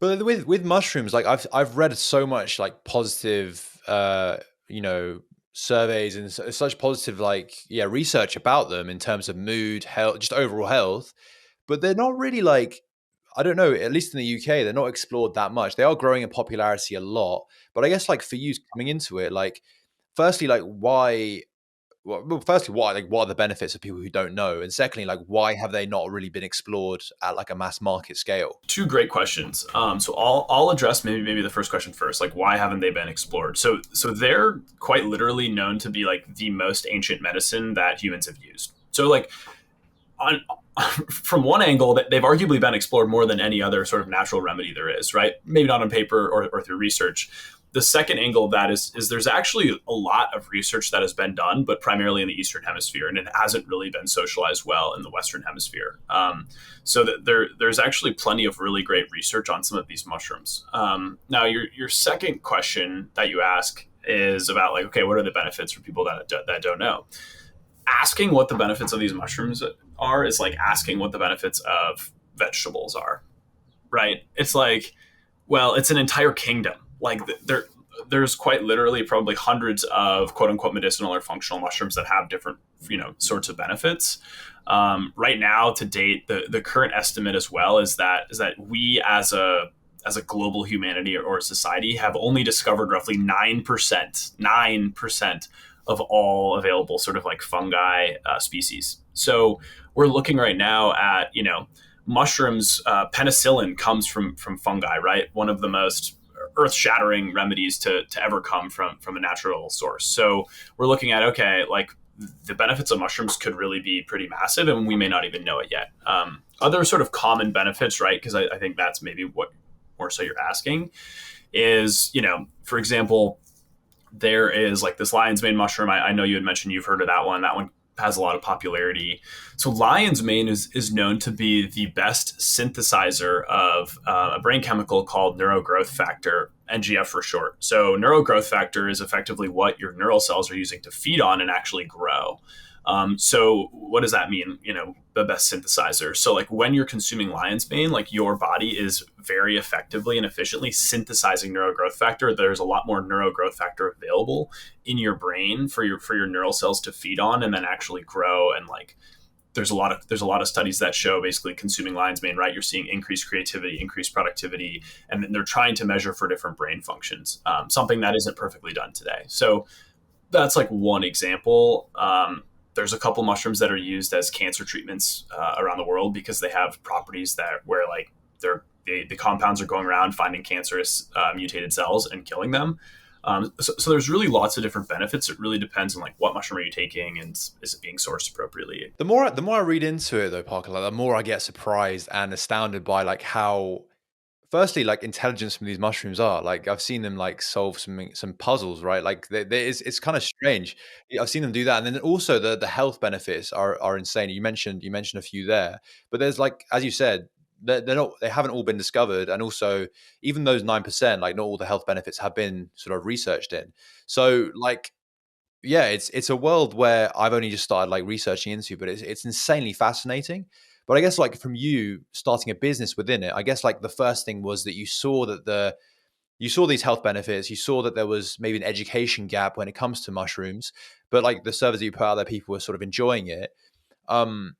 But with mushrooms, like I've read so much like positive, you know, surveys and such positive like research about them in terms of mood, health, just overall health. But they're not really like, I don't know, at least in the UK, they're not explored that much. They are growing in popularity a lot, but I guess like for you coming into it, like firstly, like why? Well, firstly, why? Like, what are the benefits of people who don't know? And secondly, like, why have they not really been explored at like a mass market scale? Two great questions. So I'll address maybe the first question first. Like, why haven't they been explored? So they're quite literally known to be like the most ancient medicine that humans have used. So like on from one angle, that they've arguably been explored more than any other sort of natural remedy there is, right? Maybe not on paper or through research. The second angle of that is there's actually a lot of research that has been done, but primarily in the Eastern Hemisphere, and it hasn't really been socialized well in the Western Hemisphere. So that there's actually plenty of really great research on some of these mushrooms. Now, your second question that you ask is about like, okay, what are the benefits for people that don't know? Asking what the benefits of these mushrooms are is like asking what the benefits of vegetables are, right? It's like, well, it's an entire kingdom. Like there's quite literally probably hundreds of quote unquote medicinal or functional mushrooms that have different, sorts of benefits. Right now, to date, the current estimate as well is that we as a global humanity or society have only discovered roughly 9% of all available sort of like fungi species. So we're looking right now at, mushrooms. Penicillin comes from fungi, right? One of the most earth-shattering remedies to ever come from a natural source. So we're looking at, okay, like the benefits of mushrooms could really be pretty massive, and we may not even know it yet. Other sort of common benefits, right? Because I think that's maybe what more so you're asking is, for example, there is like this lion's mane mushroom. I know you had mentioned you've heard of that one. That one has a lot of popularity. So lion's mane is known to be the best synthesizer of a brain chemical called neurogrowth factor, NGF for short. So neurogrowth factor is effectively what your neural cells are using to feed on and actually grow. So what does that mean? The best synthesizer. So like when you're consuming lion's mane, like your body is very effectively and efficiently synthesizing neurogrowth factor. There's a lot more neurogrowth factor available in your brain for your neural cells to feed on and then actually grow. And like there's a lot of studies that show basically consuming lion's mane, right? You're seeing increased creativity, increased productivity, and they're trying to measure for different brain functions. Something that isn't perfectly done today. So that's like one example. There's a couple mushrooms that are used as cancer treatments around the world because they have properties that where like the compounds are going around finding cancerous mutated cells and killing them. So there's really lots of different benefits. It really depends on like what mushroom are you taking and is it being sourced appropriately. The more I read into it though, Parker, like the more I get surprised and astounded by like how firstly like intelligent some of these mushrooms are. Like I've seen them like solve some puzzles, right? Like it's kind of strange. I've seen them do that, and then also the health benefits are insane. You mentioned a few there, but there's like as you said. They haven't all been discovered, and also even those 9%, like not all the health benefits have been sort of researched in. So like yeah, it's a world where I've only just started like researching into, but it's insanely fascinating. But I guess like from you starting a business within it, I guess like the first thing was that you saw these health benefits, you saw that there was maybe an education gap when it comes to mushrooms, but like the service that you put out there, people were sort of enjoying it. Um,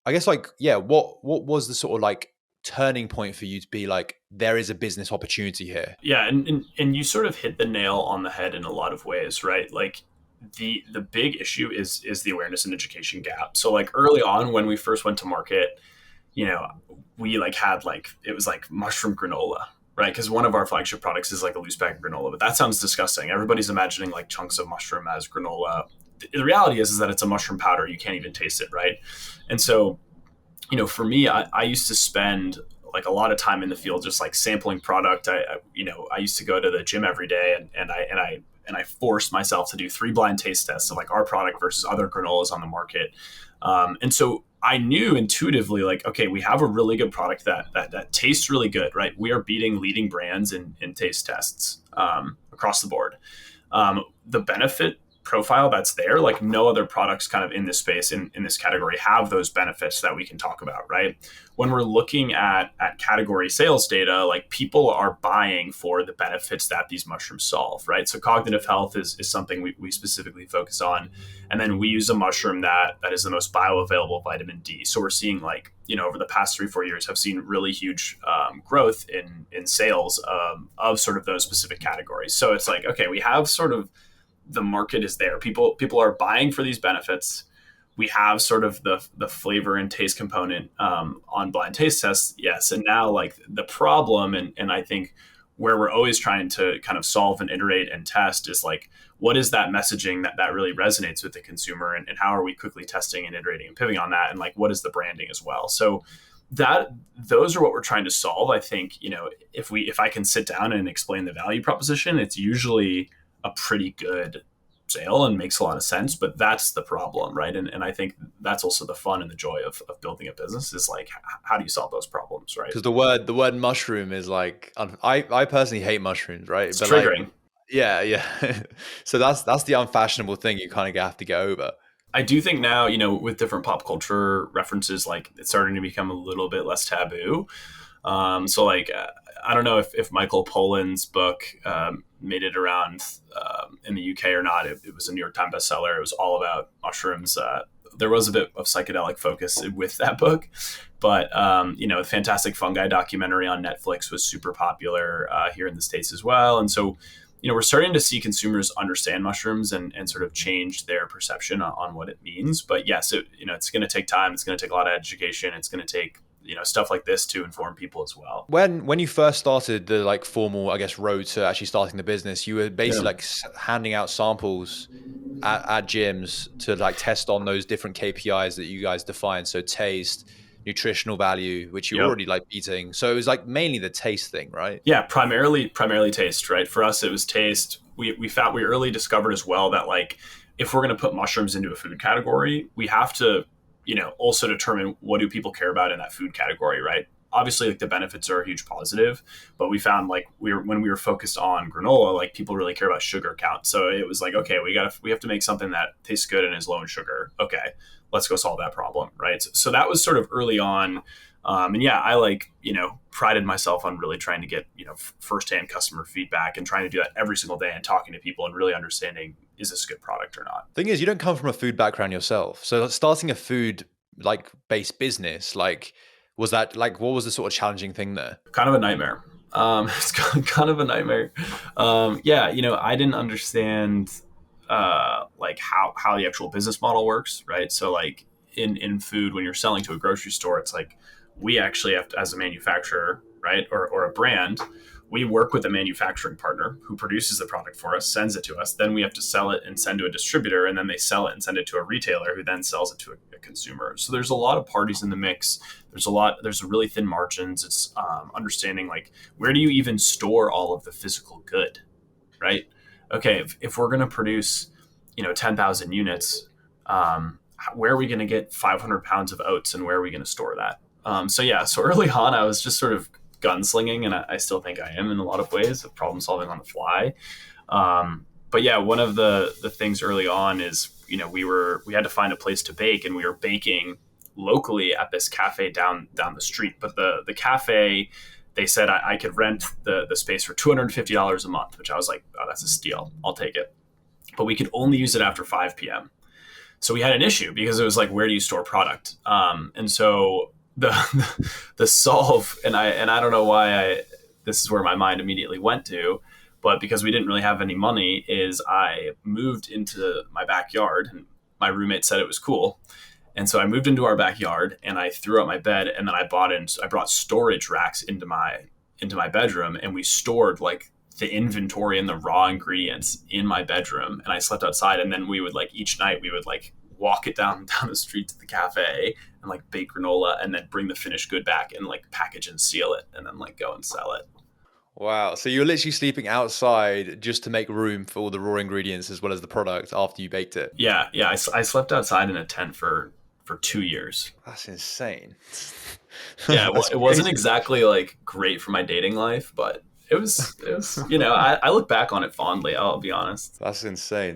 I guess like yeah, what was the sort of like turning point for you to be like there is a business opportunity here? Yeah, and you sort of hit the nail on the head in a lot of ways, right? Like the big issue is the awareness and education gap. So like early on when we first went to market, you know, we like had like it was like mushroom granola, right? Because one of our flagship products is like a loose bag granola, but that sounds disgusting. Everybody's imagining like chunks of mushroom as granola. The reality is that it's a mushroom powder. You can't even taste it, right? And so, for me, I used to spend like a lot of time in the field just like sampling product. I used to go to the gym every day and I forced myself to do 3 blind taste tests of like our product versus other granolas on the market. And so I knew intuitively like, okay, we have a really good product that tastes really good, right? We are beating leading brands in taste tests across the board. The benefit profile that's there. Like no other products kind of in this space, in this category, have those benefits that we can talk about, right? When we're looking at category sales data, like people are buying for the benefits that these mushrooms solve, right? So cognitive health is something we specifically focus on. And then we use a mushroom that is the most bioavailable vitamin D. So we're seeing like, over the past 3-4 years have seen really huge growth in sales of sort of those specific categories. So it's like, okay, we have sort of the market is there. People are buying for these benefits. We have sort of the flavor and taste component on blind taste tests, yes. And now like the problem, and I think where we're always trying to kind of solve and iterate and test is like, what is that messaging that really resonates with the consumer, and how are we quickly testing and iterating and pivoting on that, and like what is the branding as well. So those are what we're trying to solve. I think if I can sit down and explain the value proposition, it's usually a pretty good sale and makes a lot of sense, but that's the problem, right? And I think that's also the fun and the joy of building a business is like, how do you solve those problems, right? Because the word mushroom is like, I personally hate mushrooms, right? It's But like, triggering. yeah. So that's the unfashionable thing you kind of have to get over. I do think now, with different pop culture references, like it's starting to become a little bit less taboo. So like, I don't know if Michael Pollan's book made it around in the UK or not. It was a New York Times bestseller. It was all about mushrooms. There was a bit of psychedelic focus with that book, but the Fantastic Fungi documentary on Netflix was super popular here in the States as well. And so, we're starting to see consumers understand mushrooms and sort of change their perception on what it means. But yes, it's going to take time. It's going to take a lot of education. It's going to take stuff like this to inform people as well. When you first started the like formal, I guess, road to actually starting the business, you were basically like handing out samples at gyms to like test on those different KPIs that you guys defined. So taste, nutritional value, which you're already like beating. So it was like mainly the taste thing, right? Yeah, primarily taste, right? For us, it was taste. We early discovered as well that like if we're going to put mushrooms into a food category, we have to also determine what do people care about in that food category, right? Obviously, like the benefits are a huge positive, but we found like when we were focused on granola, like people really care about sugar count. So it was like, okay, we have to make something that tastes good and is low in sugar. Okay, let's go solve that problem, right? So that was sort of early on. And yeah, I prided myself on really trying to get, firsthand customer feedback and trying to do that every single day and talking to people and really understanding, is this a good product or not? Thing is, you don't come from a food background yourself. So starting a food like based business, like, was that like, what was the sort of challenging thing there? Kind of a nightmare. It's kind of a nightmare. I didn't understand like how the actual business model works, right? So like in food, when you're selling to a grocery store, it's like we actually have to, as a manufacturer, right, or a brand, we work with a manufacturing partner who produces the product for us, sends it to us. Then we have to sell it and send to a distributor, and then they sell it and send it to a retailer who then sells it to a consumer. So there's a lot of parties in the mix. There's really thin margins. It's understanding like, where do you even store all of the physical good, right? Okay, if we're going to produce, 10,000 units, where are we going to get 500 pounds of oats, and where are we going to store that? So early on, I was just sort of gunslinging, and I still think I am in a lot of ways of problem solving on the fly. But yeah, one of the things early on is, we had to find a place to bake, and we were baking locally at this cafe down the street. But the cafe, they said I could rent the space for $250 a month, which I was like, oh, that's a steal. I'll take it. But we could only use it after 5 p.m. So we had an issue because it was like, where do you store product? And so the solve, and I don't know why this is where my mind immediately went to, but because we didn't really have any money, is I moved into my backyard, and my roommate said it was cool. And so I moved into our backyard, and I threw out my bed, and then I brought storage racks into my bedroom, and we stored like the inventory and the raw ingredients in my bedroom, and I slept outside. And then we would like each night we would like walk it down the street to the cafe and like bake granola, and then bring the finished good back and like package and seal it, and then like go and sell it. Wow. So you're literally sleeping outside just to make room for all the raw ingredients as well as the product after you baked it. Yeah. I slept outside in a tent for 2 years. That's insane. Yeah, it wasn't exactly like great for my dating life, but it was I look back on it fondly, I'll be honest. That's insane.